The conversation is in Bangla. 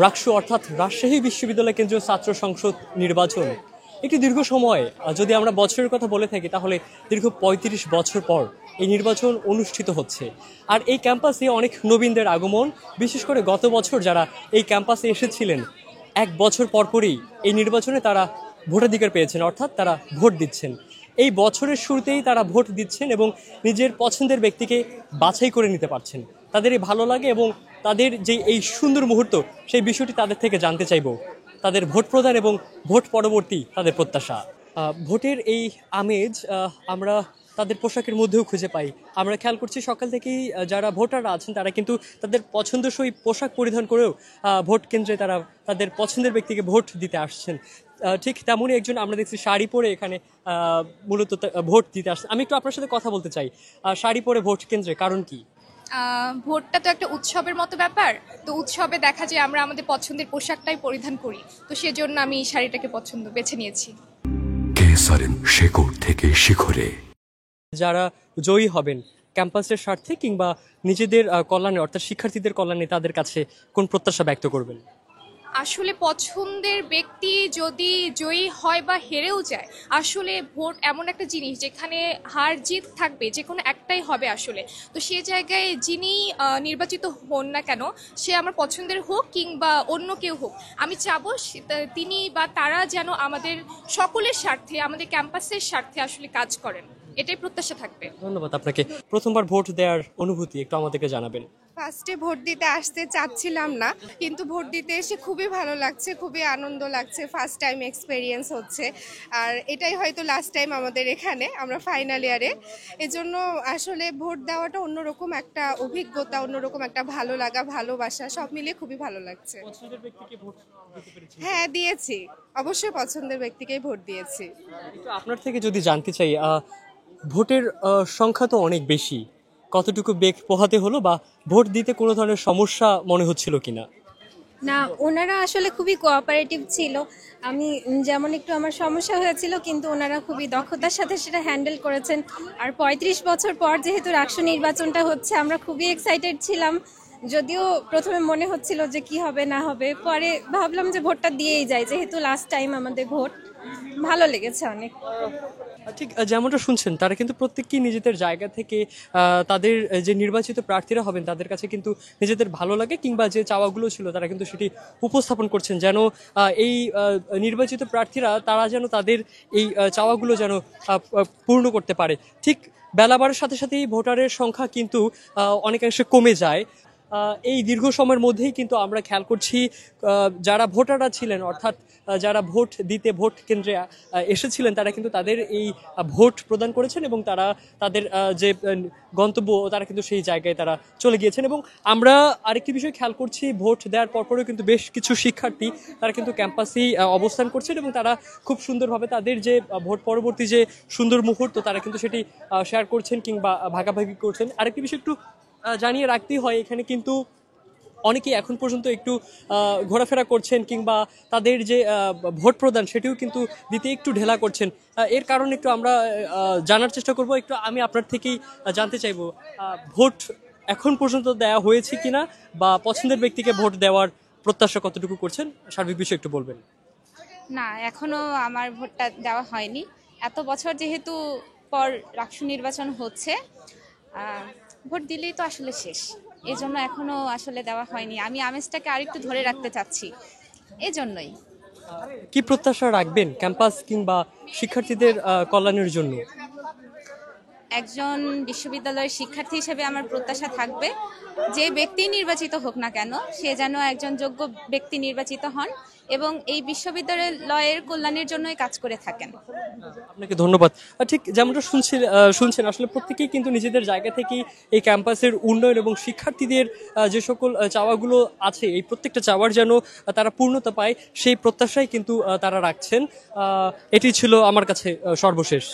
রাকসু অর্থাৎ রাজশাহী বিশ্ববিদ্যালয় কেন্দ্রীয় ছাত্র সংসদ নির্বাচন একটি দীর্ঘ সময়, যদি আমরা বছরের কথা বলে থাকি তাহলে দীর্ঘ ৩৫ বছর পর এই নির্বাচন অনুষ্ঠিত হচ্ছে। আর এই ক্যাম্পাসে অনেক নবীনদের আগমন, বিশেষ করে গত বছর যারা এই ক্যাম্পাসে এসেছিলেন এক বছর পরপরই এই নির্বাচনে তারা ভোটাধিকার পেয়েছেন, অর্থাৎ তারা ভোট দিচ্ছেন। এই বছরের শুরুতেই তারা ভোট দিচ্ছেন এবং নিজের পছন্দের ব্যক্তিকে বাছাই করে নিতে পারছেন। তাদের এই ভালো লাগে এবং তাদের যে এই সুন্দর মুহূর্ত, সেই বিষয়টি তাদের থেকে জানতে চাইব। তাদের ভোট প্রদান এবং ভোট পরবর্তী তাদের প্রত্যাশা। ভোটের এই আমেজ আমরা তাদের পোশাকের মধ্যেও খুঁজে পাই। আমরা খেয়াল করছি সকাল থেকেই যারা ভোটাররা আছেন তারা কিন্তু তাদের পছন্দসই পোশাক পরিধান করেও ভোট কেন্দ্রে তারা তাদের পছন্দের ব্যক্তিকে ভোট দিতে আসছেন। ঠিক তেমনই একজন আমরা দেখছি শাড়ি পরে এখানে মূলত ভোট দিতে আসছে। আমি একটু আপনার সাথে কথা বলতে চাই, শাড়ি পরে ভোট কেন্দ্রে কারণ কি? ভোটটা তো একটা উৎসবের মতো ব্যাপার, তো উৎসবে দেখা যায় আমরা আমাদের পছন্দের পোশাকটাই পরিধান করি, তো সেজন্য আমি এই শাড়িটাকে বেছে নিয়েছি। কেসারেন শেকড় থেকে শিখরে যারা জয়ী হবেন ক্যাম্পাসের স্বার্থে কিংবা নিজেদের কল্যাণে অর্থাৎ শিক্ষার্থীদের কল্যাণে তাদের কাছে কোন প্রত্যাশা ব্যক্ত করবেন? আসলে পছন্দের ব্যক্তি যদি জয়ী হয় বা হেরেও যায়, আসলে ভোট এমন একটা জিনিস যেখানে হার জিত থাকবে, যে কোনো একটাই হবে আসলে। তো সে জায়গায় যিনি নির্বাচিত হন না কেন, সে আমার পছন্দের হোক কিংবা অন্য কেউ হোক, আমি চাবো তিনি বা তারা যেন আমাদের সকলের স্বার্থে, আমাদের ক্যাম্পাসের স্বার্থে আসলে কাজ করেন, এটাই প্রত্যাশা থাকবে। ধন্যবাদ আপনাকে। প্রথমবার ভোট দেওয়ার অনুভূতি একটু আমাদেরকে জানাবেন। ফার্স্টে ভোট দিতে আসতে চাচ্ছিলাম না, কিন্তু ভোট দিতে এসে খুবই ভালো লাগছে, খুবই আনন্দ লাগছে। ফার্স্ট টাইম এক্সপেরিয়েন্স হচ্ছে, আর এটাই হয়তো লাস্ট টাইম আমাদের এখানে, আমরা ফাইনাল ইয়ারে। এজন্য আসলে ভোট দেওয়াটা অন্যরকম একটা অভিজ্ঞতা, অন্যরকম একটা ভালো লাগা, ভালোবাসা, সব মিলিয়ে খুবই ভালো লাগছে। হ্যাঁ, দিয়েছি, অবশ্যই পছন্দের ব্যক্তিকেই ভোট দিয়েছি। একটু আপনার থেকে যদি জানতে চাই, ভোটের সংখ্যা তো অনেক বেশি, কতটুকু বেগ পোহাতে হলো বা ভোট দিতে কোনো ধরনের সমস্যা মনে হচ্ছিল কিনা? না, ওনারা আসলে খুবই কোঅপারেটিভ ছিল। আমি যেমন একটু আমার সমস্যা হয়েছিল, কিন্তু ওনারা খুবই দক্ষতার সাথে সেটা হ্যান্ডেল করেছেন। আর ৩৫ বছর পর যেহেতু রাকসু নির্বাচনটা হচ্ছে, আমরা খুবই এক্সাইটেড ছিলাম। যদিও প্রথমে মনে হচ্ছিল যে কি হবে না হবে, পরে ভাবলাম যে ভোটটা দিয়েই যাই, যেহেতু লাস্ট টাইম আমাদের ভোট। ভালো লেগেছে অনেক। ঠিক যেমনটা শুনছেন, তারা কিন্তু প্রত্যেকেই নিজেদের জায়গা থেকে তাদের যে নির্বাচিত প্রার্থীরা হবেন তাদের কাছে কিন্তু নিজেদের ভালো লাগে কিংবা যে চাওয়াগুলো ছিল তারা কিন্তু সেটি উপস্থাপন করছেন, যেন এই নির্বাচিত প্রার্থীরা তারা যেন তাদের এই চাওয়াগুলো যেন পূর্ণ করতে পারে। ঠিক বেলা বাড়ার সাথে সাথেই ভোটারের সংখ্যা কিন্তু অনেকাংশে কমে যায়। এই দীর্ঘ সময়ের মধ্যেই কিন্তু আমরা খেয়াল করছি যারা ভোটাররা ছিলেন, অর্থাৎ যারা ভোট দিতে ভোট কেন্দ্রে এসেছিলেন, তারা কিন্তু তাদের এই ভোট প্রদান করেছেন এবং তারা তাদের যে গন্তব্য তারা কিন্তু সেই জায়গায় তারা চলে গিয়েছেন। এবং আমরা আরেকটি বিষয় খেয়াল করছি, ভোট দেওয়ার পরপরও কিন্তু বেশ কিছু শিক্ষার্থী তারা কিন্তু ক্যাম্পাসেই অবস্থান করছেন এবং তারা খুব সুন্দরভাবে তাদের যে ভোট পরবর্তী যে সুন্দর মুহূর্ত তারা কিন্তু সেটি শেয়ার করছেন কিংবা ভাগাভাগি করছেন। আরেকটি বিষয় একটু জানিয়ে রাখতেই হয়, এখানে কিন্তু অনেকেই এখন পর্যন্ত একটু ঘোরাফেরা করছেন কিংবা তাদের যে ভোট প্রদান সেটিও কিন্তু দিতে একটু ঢেলা করছেন। এর কারণে একটু আমরা জানার চেষ্টা করব। একটু আমি আপনার থেকেই জানতে চাইবো, ভোট এখন পর্যন্ত দেওয়া হয়েছে কিনা বা পছন্দের ব্যক্তিকে ভোট দেওয়ার প্রত্যাশা কতটুকু করছেন, সার্বিক বিষয় একটু বলবেন। না, এখনো আমার ভোটটা দেওয়া হয়নি। এত বছর যেহেতু পর রাকসু নির্বাচন হচ্ছে, ভোট দিলেই তো আসলে শেষ, এই জন্য এখনো আসলে দেওয়া হয়নি। আমি আমেজটাকে আরেকটু ধরে রাখতে চাচ্ছি, এই জন্যই। কি প্রত্যাশা রাখবেন ক্যাম্পাস কিংবা শিক্ষার্থীদের কল্যাণের জন্য? একজন বিশ্ববিদ্যালয়ের শিক্ষার্থী হিসেবে আমার প্রত্যাশা থাকবে, যে ব্যক্তি নির্বাচিত হোক না কেন সে যেন একজন যোগ্য ব্যক্তি নির্বাচিত হন এবং এই বিশ্ববিদ্যালয়ের কল্যাণের জন্যই কাজ করে থাকেন। আপনাকে ধন্যবাদ। ঠিক যেমনটা শুনছেন, আসলে প্রত্যেকেই কিন্তু নিজেদের জায়গা থেকেই এই ক্যাম্পাসের উন্নয়ন এবং শিক্ষার্থীদের যে সকল চাওয়াগুলো আছে, এই প্রত্যেকটা চাওয়ার যেন তারা পূর্ণতা পায় সেই প্রত্যাশাই কিন্তু তারা রাখছেন। এটি ছিল আমার কাছে সর্বশেষ।